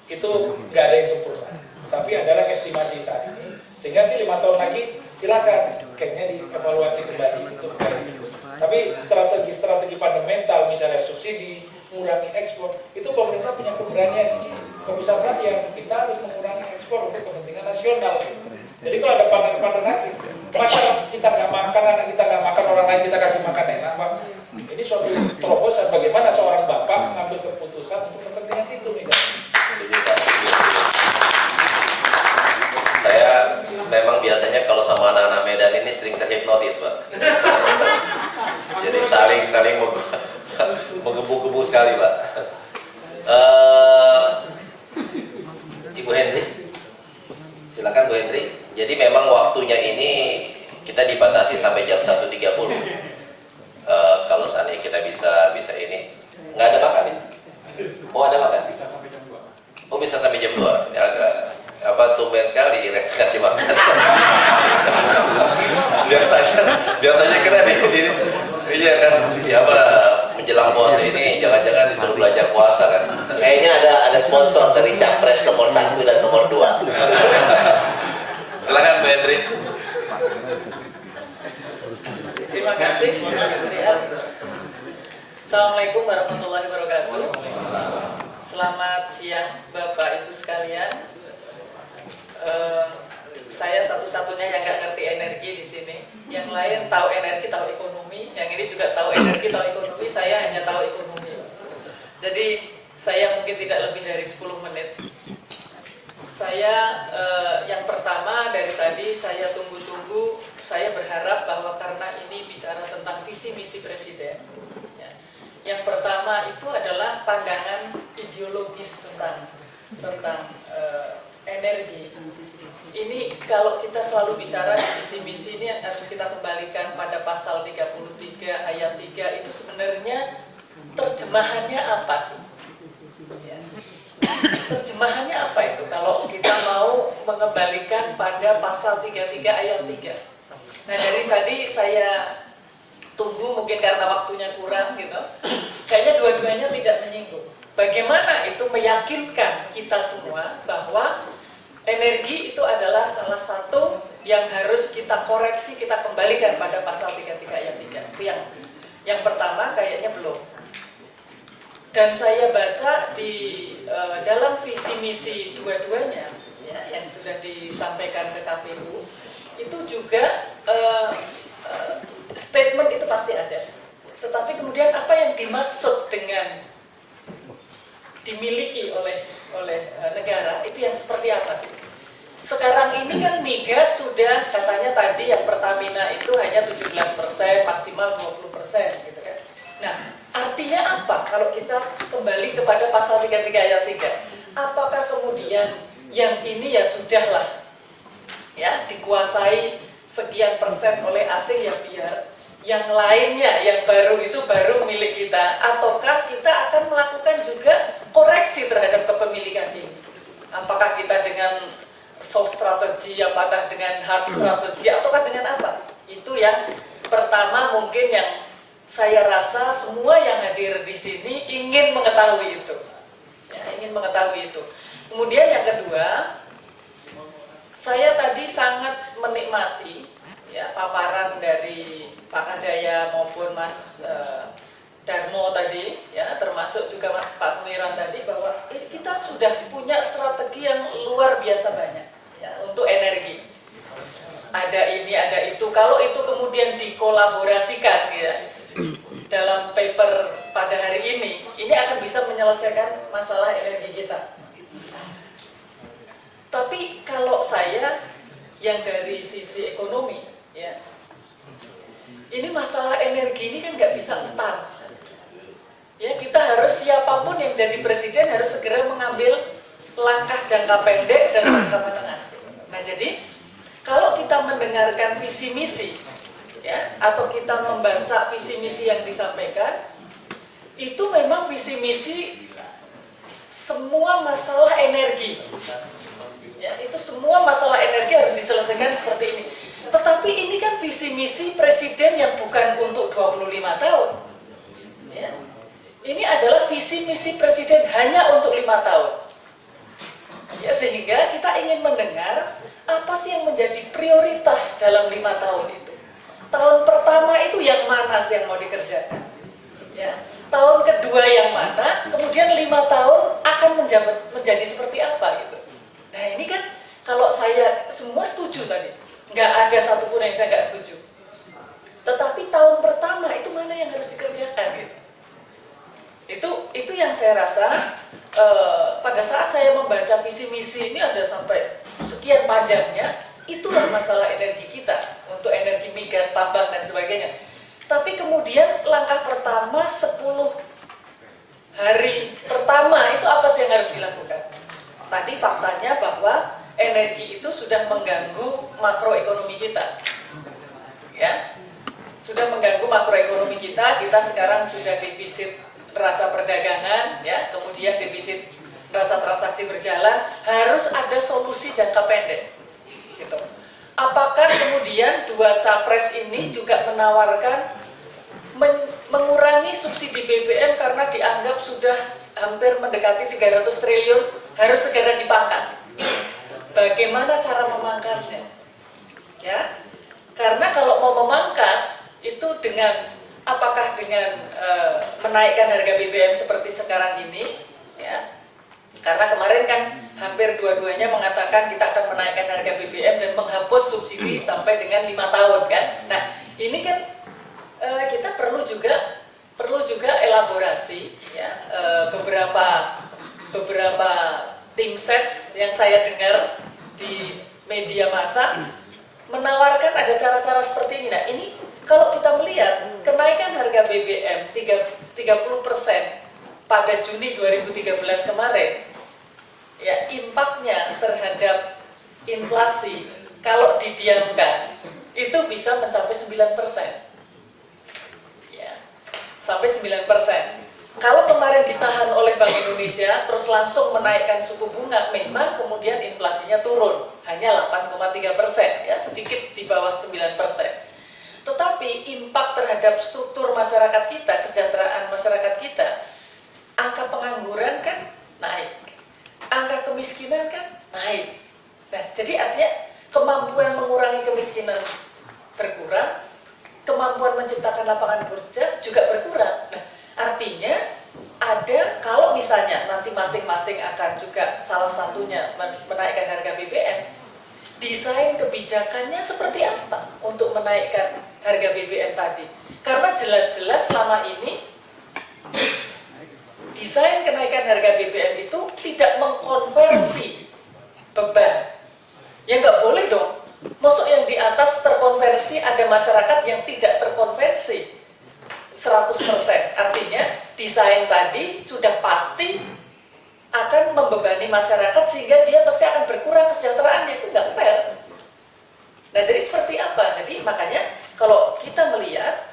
itu nggak ada yang sempurna, tapi adalah estimasi saat ini, sehingga nanti 5 tahun lagi silakan kayaknya dievaluasi kembali itu kembali. Tapi strategi fundamental misalnya subsidi, mengurangi ekspor, itu pemerintah punya keberanian ini, kebesaran yang kita harus mengurangi ekspor untuk kepentingan nasional. Jadi kalau ada pandan nasi, masyarakat kita nggak makan, anak kita nggak makan, orang lain kita kasih makan enak, Pak. Ini suatu terobosan bagaimana seorang bapak mengambil keputusan untuk kepentingan itu misalnya. Saya memang biasanya kalau sama anak-anak Medan ini sering terhipnotis, Pak. Jadi saling menggebu-gebu sekali, Pak. Ibu Hendri, silakan Bu Hendri. Jadi memang waktunya ini kita dibatasi sampai jam 1.30. Kalau seandainya kita bisa ini, nggak ada makan ya? Oh ada makan? Oh bisa sampai jam 2. Ini agak tumben sekali di restoran ngasih makan. biasanya kita iya kan siapa menjelang puasa ini jangan-jangan disuruh belajar puasa kan? Kayaknya ada sponsor dari Capres nomor 1 dan nomor 2. Silakan Bu Hendri. Terima kasih Mas Rian. Assalamualaikum warahmatullahi wabarakatuh. Selamat siang Bapak Ibu sekalian. Saya satu-satunya yang nggak ngerti energi di sini. Yang lain tahu energi, tahu ekonomi. Yang ini juga tahu energi, tahu ekonomi. Saya hanya tahu ekonomi. Jadi saya mungkin tidak lebih dari 10 menit. Saya yang pertama dari tadi saya tunggu-tunggu. Saya berharap bahwa karena ini bicara tentang visi misi presiden. Ya, yang pertama itu adalah pandangan ideologis tentang energi. Ini kalau kita selalu bicara visi misi ini harus kita kembalikan pada pasal 33 ayat 3 itu sebenarnya terjemahannya apa sih? Ya. Terjemahannya apa itu kalau kita mau mengembalikan pada pasal 33 ayat 3? Nah dari tadi saya tunggu mungkin karena waktunya kurang gitu. Kayaknya dua-duanya tidak menyinggung. Bagaimana itu meyakinkan kita semua bahwa energi itu adalah salah satu yang harus kita koreksi, kita kembalikan pada pasal 33 ayat 3. Itu yang pertama kayaknya belum. Dan saya baca di dalam visi misi dua-duanya ya, yang sudah disampaikan ke KPU itu juga statement itu pasti ada. Tetapi kemudian apa yang dimaksud dengan dimiliki oleh negara itu yang seperti apa sih? Sekarang ini kan migas sudah katanya tadi yang Pertamina itu hanya 17%, maksimal 20% gitu kan. Nah, artinya apa kalau kita kembali kepada pasal 33 ayat 3? Apakah kemudian yang ini ya sudahlah ya dikuasai sekian persen oleh asing ya biar yang lainnya yang baru itu baru milik kita, ataukah kita akan melakukan juga koreksi terhadap kepemilikan ini? Apakah kita dengan soft strategi, apakah dengan hard strategi, ataukah dengan apa? Itu yang pertama mungkin yang saya rasa semua yang hadir di sini ingin mengetahui itu, ya, ingin mengetahui itu. Kemudian yang kedua, saya tadi sangat menikmati ya paparan dari Pak Kajaya maupun Mas Darmo tadi, ya termasuk juga Pak Muniran tadi bahwa kita sudah punya strategi yang luar biasa banyak ya untuk energi. Ada ini, ada itu. Kalau itu kemudian dikolaborasikan ya dalam paper pada hari ini akan bisa menyelesaikan masalah energi kita. Tapi kalau saya yang dari sisi ekonomi, ya, ini masalah energi ini kan nggak bisa entar. Ya, kita harus siapapun yang jadi presiden harus segera mengambil langkah jangka pendek dan jangka menengah. Nah, jadi kalau kita mendengarkan visi misi, ya, atau kita membaca visi misi yang disampaikan, itu memang visi misi semua masalah energi. Ya, itu semua masalah energi harus diselesaikan seperti ini. Tetapi ini kan visi misi presiden yang bukan untuk 25 tahun. Ya. Ini adalah visi misi presiden hanya untuk 5 tahun. kita ingin mendengar apa sih yang menjadi prioritas dalam 5 tahun itu. Tahun pertama itu yang mana sih yang mau dikerjakan? Ya. Tahun kedua yang mana? Kemudian 5 tahun akan menjadi seperti apa gitu. Nah ini kan kalau saya semua setuju tadi, nggak ada satupun yang saya nggak setuju. Tetapi tahun pertama itu mana yang harus dikerjakan gitu. Itu yang saya rasa pada saat saya membaca visi misi ini ada sampai sekian panjangnya, itulah masalah energi kita untuk energi migas, tambang dan sebagainya. Tapi kemudian langkah pertama 10 hari pertama itu apa sih yang harus dilakukan? Tadi faktanya bahwa energi itu sudah mengganggu makroekonomi kita, ya, sudah mengganggu makroekonomi kita. Kita sekarang sudah defisit neraca perdagangan, ya, kemudian defisit neraca transaksi berjalan. Harus ada solusi jangka pendek, gitu. Apakah kemudian dua capres ini juga menawarkan mengurangi subsidi BBM karena dianggap sudah hampir mendekati 300 triliun harus segera dipangkas? Bagaimana cara memangkasnya? Ya, karena kalau mau memangkas itu apakah dengan menaikkan harga BBM seperti sekarang ini, ya? Karena kemarin kan hampir dua-duanya mengatakan kita akan menaikkan harga BBM dan menghapus subsidi sampai dengan 5 tahun kan. Nah, ini kan kita perlu juga elaborasi, ya, beberapa tim ses yang saya dengar di media massa menawarkan ada cara-cara seperti ini. Nah, ini kalau kita melihat kenaikan harga BBM 30% pada Juni 2013 kemarin, ya, impaknya terhadap inflasi kalau didiamkan itu bisa mencapai 9%. Sampai 9%. Kalau kemarin ditahan oleh Bank Indonesia, terus langsung menaikkan suku bunga, memang kemudian inflasinya turun, hanya 8,3%, ya, sedikit di bawah 9%. Tetapi impak terhadap struktur masyarakat kita, kesejahteraan masyarakat kita, angka pengangguran kan naik, angka kemiskinan kan naik. Nah, jadi artinya kemampuan mengurangi kemiskinan berkurang, kemampuan menciptakan lapangan kerja juga berkurang. Nah, artinya kalau misalnya nanti masing-masing akan juga salah satunya menaikkan harga BBM, desain kebijakannya seperti apa untuk menaikkan harga BBM tadi? Karena jelas-jelas selama ini desain kenaikan harga BBM itu tidak mengkonversi beban. Ya nggak boleh dong. Maksud yang di atas terkonversi, ada masyarakat yang tidak terkonversi 100%. Artinya desain tadi sudah pasti akan membebani masyarakat sehingga dia pasti akan berkurang kesejahteraannya. Itu nggak fair. Nah, jadi seperti apa? Jadi makanya kalau kita melihat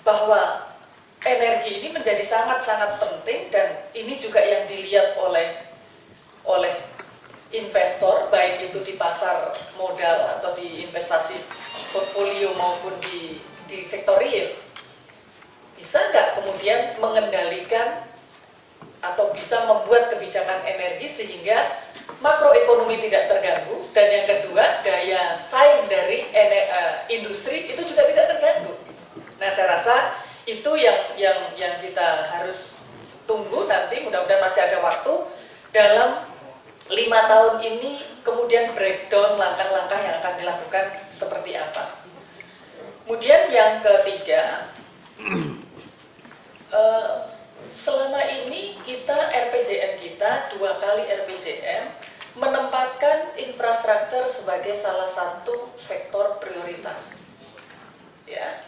bahwa energi ini menjadi sangat-sangat penting, dan ini juga yang dilihat oleh investor, baik itu di pasar modal atau di investasi portfolio maupun di sektor real. Bisa nggak kemudian mengendalikan atau bisa membuat kebijakan energi sehingga makroekonomi tidak terganggu, dan yang kedua daya saing dari industri itu juga tidak terganggu. Nah, saya rasa itu yang kita harus tunggu nanti, mudah-mudahan masih ada waktu dalam 5 tahun ini, kemudian breakdown langkah-langkah yang akan dilakukan seperti apa. Kemudian yang ketiga, selama ini kita RPJM kita 2 kali RPJM menempatkan infrastruktur sebagai salah satu sektor prioritas. Ya,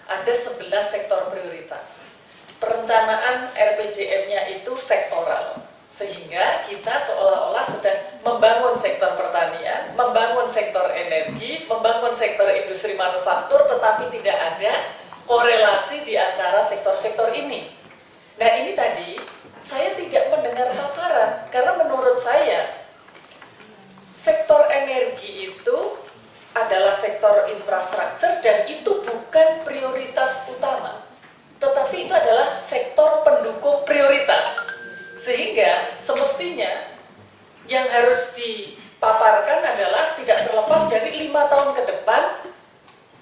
ada 11 sektor prioritas. Perencanaan RPJM-nya itu sektoral. Sehingga kita seolah-olah sedang membangun sektor pertanian, membangun sektor energi, membangun sektor industri manufaktur, tetapi tidak ada korelasi di antara sektor-sektor ini. Nah, ini tadi saya tidak mendengar paparan, karena menurut saya sektor energi itu adalah sektor infrastruktur dan itu bukan prioritas utama, tetapi itu adalah sektor pendukung prioritas. Sehingga semestinya yang harus dipaparkan adalah tidak terlepas dari 5 tahun ke depan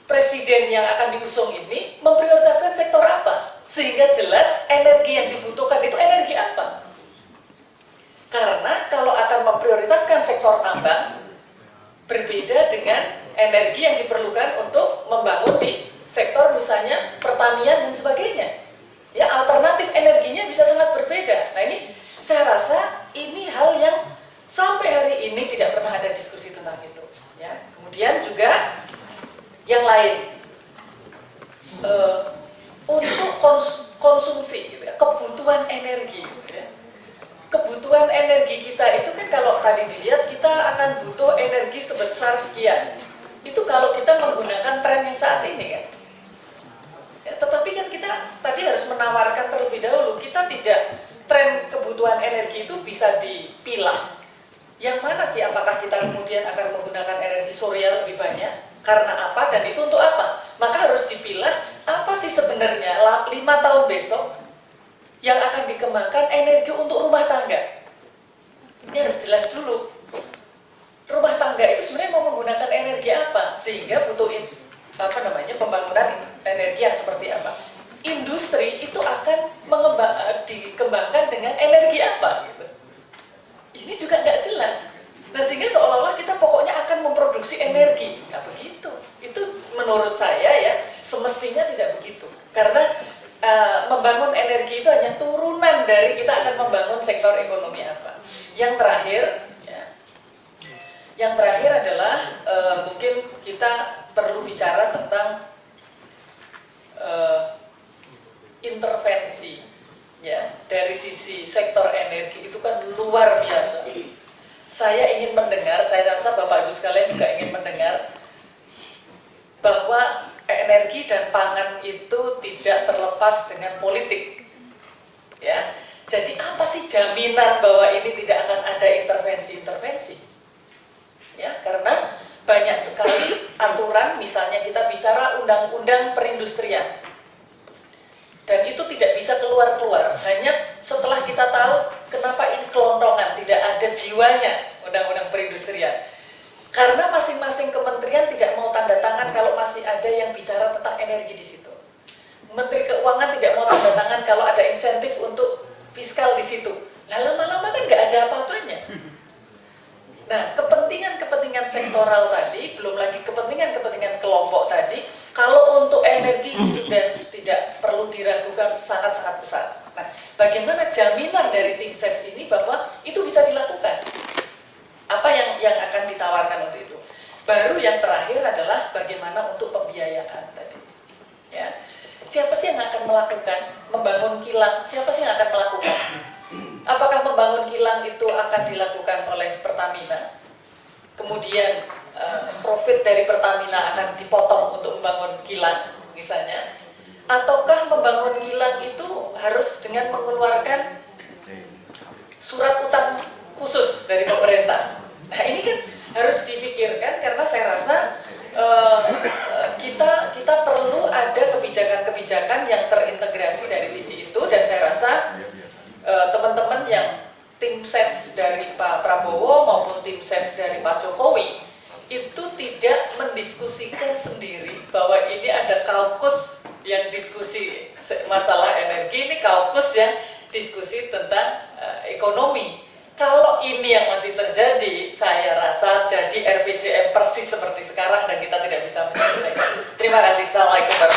presiden yang akan diusung ini memprioritaskan sektor apa, sehingga jelas energi yang dibutuhkan itu energi apa. Karena kalau akan memprioritaskan sektor tambang, berbeda dengan energi yang diperlukan untuk membangun di sektor misalnya pertanian dan sebagainya. Ya, alternatif energinya bisa sangat berbeda. Nah, ini saya rasa ini hal yang sampai hari ini tidak pernah ada diskusi tentang itu. Ya. Kemudian juga yang lain, untuk konsumsi, gitu ya, kebutuhan energi. Gitu ya. Kebutuhan energi kita itu kan kalau tadi dilihat kita akan butuh energi sebesar sekian. Itu kalau kita menggunakan tren yang saat ini kan. Ya, tetapi kan kita tadi harus menawarkan terlebih dahulu, kita tidak, tren kebutuhan energi itu bisa dipilah. Yang mana sih, apakah kita kemudian akan menggunakan energi surya lebih banyak? Karena apa dan itu untuk apa? Maka harus dipilah apa sih sebenarnya 5 tahun besok yang akan dikembangkan energi untuk rumah tangga. Ini harus jelas dulu. Rumah tangga itu sebenarnya mau menggunakan energi apa? Sehingga butuh pembangunan energi yang seperti apa? Industri itu akan dikembangkan dengan energi apa? Gitu. Ini juga nggak jelas. Nah, sehingga seolah-olah kita pokoknya akan memproduksi energi. Nggak begitu. Itu menurut saya ya, semestinya tidak begitu. Karena membangun energi itu hanya turunan dari kita akan membangun sektor ekonomi apa. Yang terakhir adalah mungkin kita perlu bicara tentang intervensi. Ya, dari sisi sektor energi itu kan luar biasa. Saya ingin mendengar, saya rasa Bapak Ibu sekalian juga ingin mendengar bahwa energi dan pangan itu tidak terlepas dengan politik. Ya, jadi apa sih jaminan bahwa ini tidak akan ada intervensi-intervensi? Ya, karena banyak sekali aturan, misalnya kita bicara undang-undang perindustrian. Dan itu tidak bisa keluar-keluar, hanya setelah kita tahu kenapa ini kelontongan, tidak ada jiwanya undang-undang perindustrian. Karena masing-masing kementerian tidak mau tanda tangan kalau masih ada yang bicara tentang energi di situ. Menteri Keuangan tidak mau tanda tangan kalau ada insentif untuk fiskal di situ. Lah lama-lama kan nggak ada apa-apanya. Nah, kepentingan-kepentingan sektoral tadi, belum lagi kepentingan-kepentingan kelompok tadi, kalau untuk energi sudah tidak perlu diragukan, sangat-sangat besar. Nah, bagaimana jaminan dari tim ses ini bahwa itu bisa dilakukan? Apa yang akan ditawarkan untuk itu? Baru yang terakhir adalah bagaimana untuk pembiayaan tadi. Ya. Siapa sih yang akan melakukan? Membangun kilang, siapa sih yang akan melakukan? Apakah membangun kilang itu akan dilakukan oleh Pertamina? Kemudian profit dari Pertamina akan dipotong untuk membangun kilang misalnya? Ataukah membangun kilang itu harus dengan mengeluarkan surat utang khusus dari pemerintah? Nah, ini kan harus dipikirkan karena saya rasa kita perlu ada kebijakan-kebijakan yang terintegrasi dari sisi itu, dan saya rasa teman-teman yang tim ses dari Pak Prabowo maupun tim ses dari Pak Jokowi itu tidak mendiskusikan sendiri bahwa ini ada kaukus yang diskusi masalah energi, ini kaukus yang diskusi tentang ekonomi. Kalau ini yang masih terjadi, saya rasa jadi RPJM persis seperti sekarang dan kita tidak bisa menyelesaikan. Terima kasih. Assalamualaikum warahmatullahi wabarakatuh.